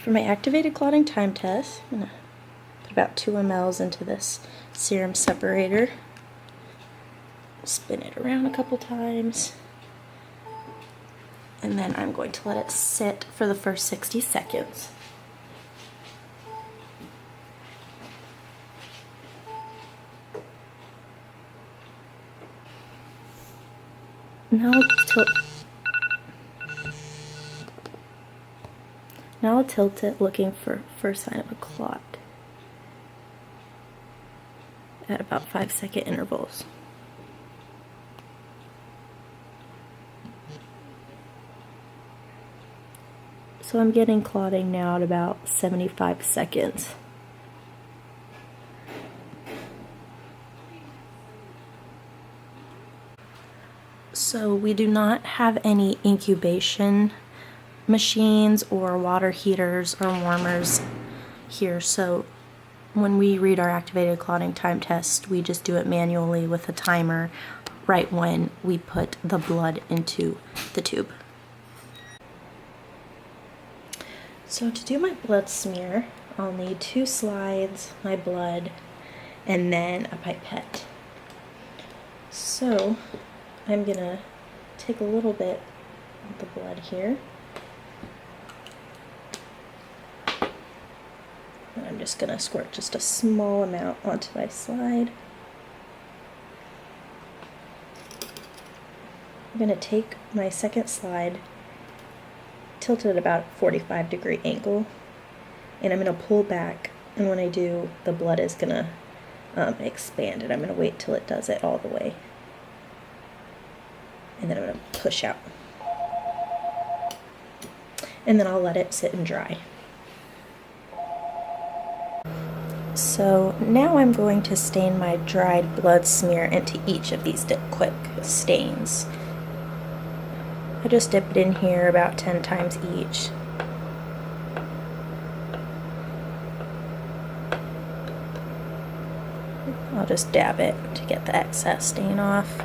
For my activated clotting time test, I'm going to put about 2 mLs into this serum separator. Spin it around a couple times. And then I'm going to let it sit for the first 60 seconds. Now I'll tilt it looking for first sign of a clot at about 5-second intervals. So I'm getting clotting now at about 75 seconds. So we do not have any incubation machines or water heaters or warmers here, so when we read our activated clotting time test, we just do it manually with a timer right when we put the blood into the tube. So to do my blood smear, I'll need 2 slides, my blood, and then a pipette. So I'm gonna take a little bit of the blood here. And I'm just gonna squirt just a small amount onto my slide. I'm gonna take my second slide, tilt it at about a 45-degree angle, and I'm gonna pull back, and when I do, the blood is gonna expand, and I'm gonna wait till it does it all the way. And then I'm going to push out. And then I'll let it sit and dry. So now I'm going to stain my dried blood smear into each of these quick stains. I just dip it in here about 10 times each. I'll just dab it to get the excess stain off.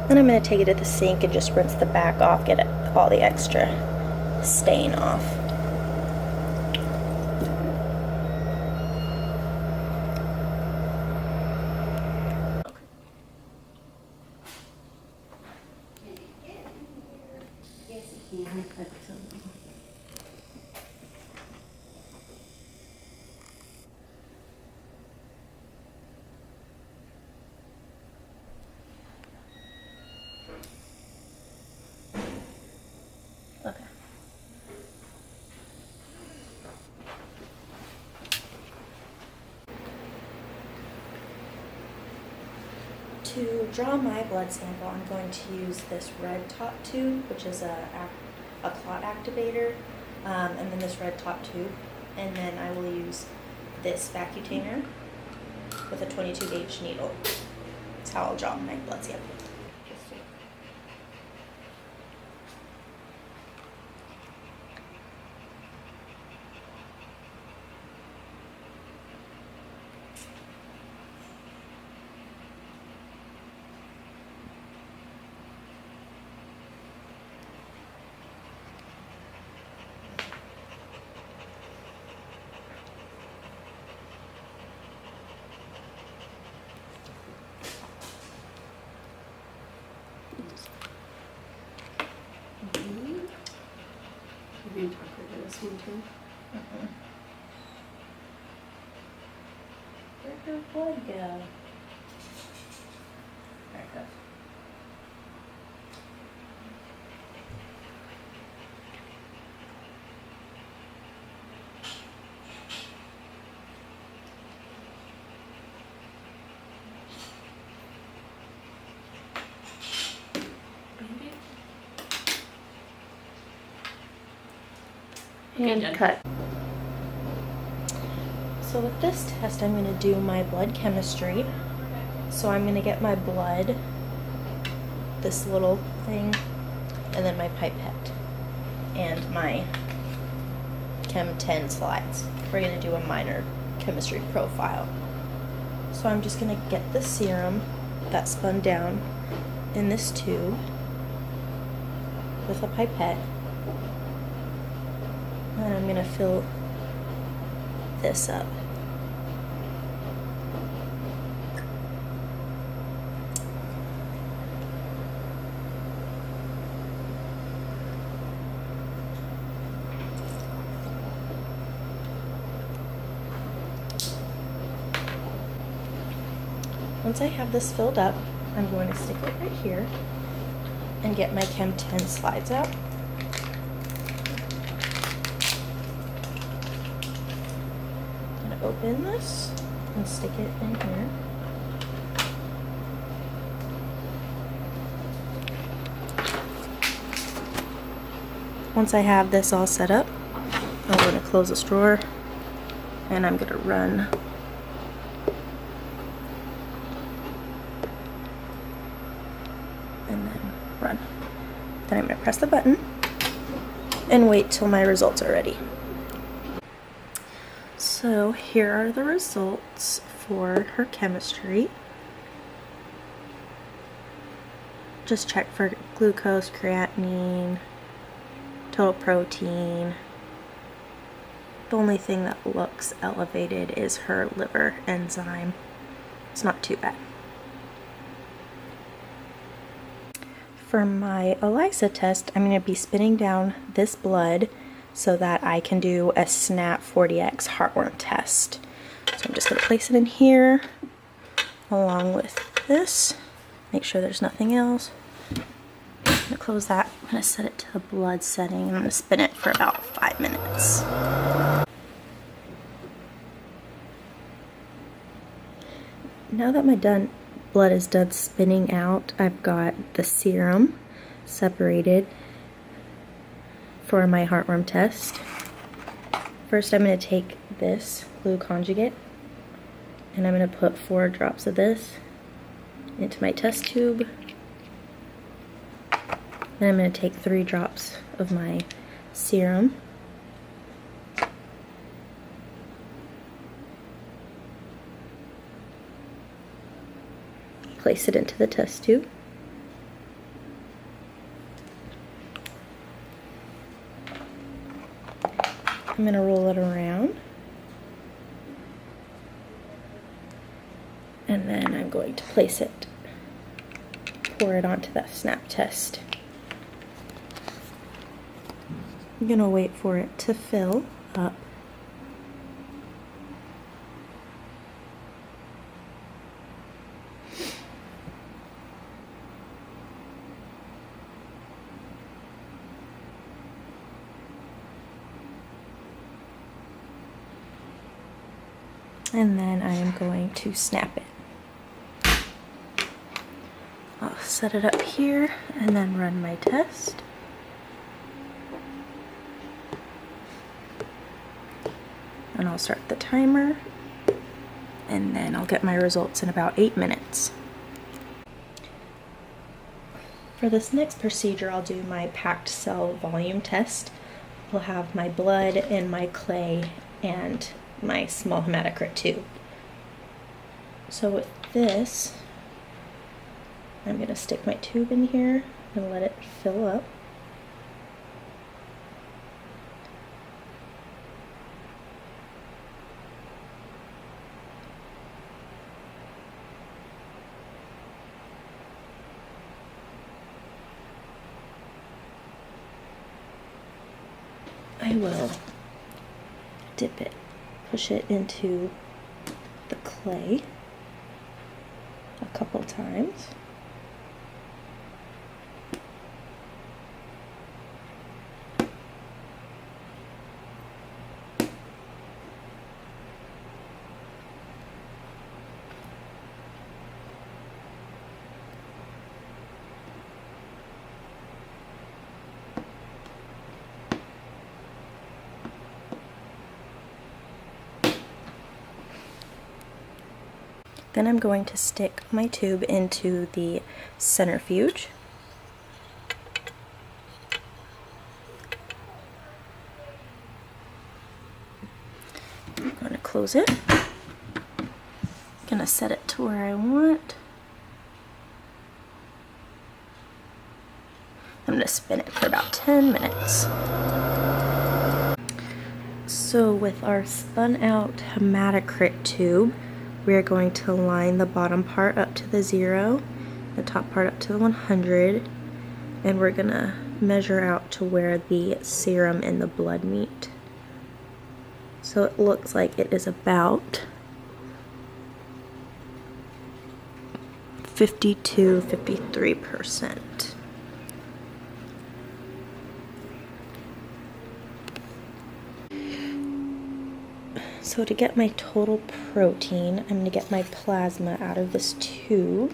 Then I'm going to take it to the sink and just rinse the back off, get all the extra stain off. Okay. To draw my blood sample, I'm going to use this red top tube, which is a clot activator, and then this red top tube, and then I will use this vacutainer with a 22-gauge needle. That's how I'll draw my blood sample. You're going to talk over this one too? Where'd your blood go? There it goes. And cut. So with this test, I'm going to do my blood chemistry. So I'm going to get my blood, this little thing, and then my pipette, and my Chem 10 slides. We're going to do a minor chemistry profile. So I'm just going to get the serum that's spun down in this tube with a pipette, and I'm going to fill this up. Once I have this filled up, I'm going to stick it right here and get my Chem 10 slides out. I'm going to open this and stick it in here. Once I have this all set up, I'm going to close this drawer and I'm going to run and then run. Then I'm going to press the button and wait till my results are ready. So here are the results for her chemistry. Just check for glucose, creatinine, total protein. The only thing that looks elevated is her liver enzyme. It's not too bad. For my ELISA test, I'm going to be spinning down this blood so that I can do a SNAP 40X heartworm test. So I'm just going to place it in here along with this. Make sure there's nothing else. I'm going to close that. I'm going to set it to the blood setting and I'm going to spin it for about 5 minutes. Now that my blood is done spinning out, I've got the serum separated for my heartworm test. First I'm going to take this glue conjugate and I'm going to put 4 drops of this into my test tube. Then I'm going to take 3 drops of my serum. Place it into the test tube. I'm going to roll it around. And then I'm going to place it, pour it onto that SNAP test. I'm going to wait for it to fill up. And then I am going to snap it. I'll set it up here and then run my test. And I'll start the timer and then I'll get my results in about 8 minutes. For this next procedure, I'll do my packed cell volume test. I'll have my blood and my clay and my small hematocrit tube. So with this, I'm going to stick my tube in here and let it fill up. I will dip it, push it into the clay a couple times. Then I'm going to stick my tube into the centrifuge. I'm going to close it. I'm going to set it to where I want. I'm going to spin it for about 10 minutes. So with our spun out hematocrit tube, we're going to line the bottom part up to the 0, the top part up to the 100, and we're going to measure out to where the serum and the blood meet. So it looks like it is about 52–53%. So to get my total protein, I'm going to get my plasma out of this tube.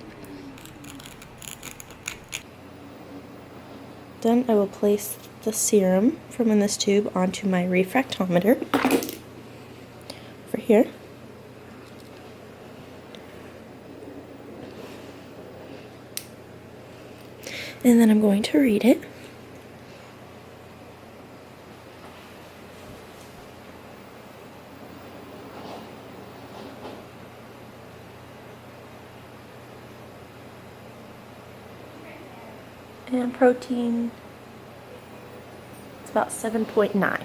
Then I will place the serum from in this tube onto my refractometer over here. And then I'm going to read it. And protein, it's about 7.9.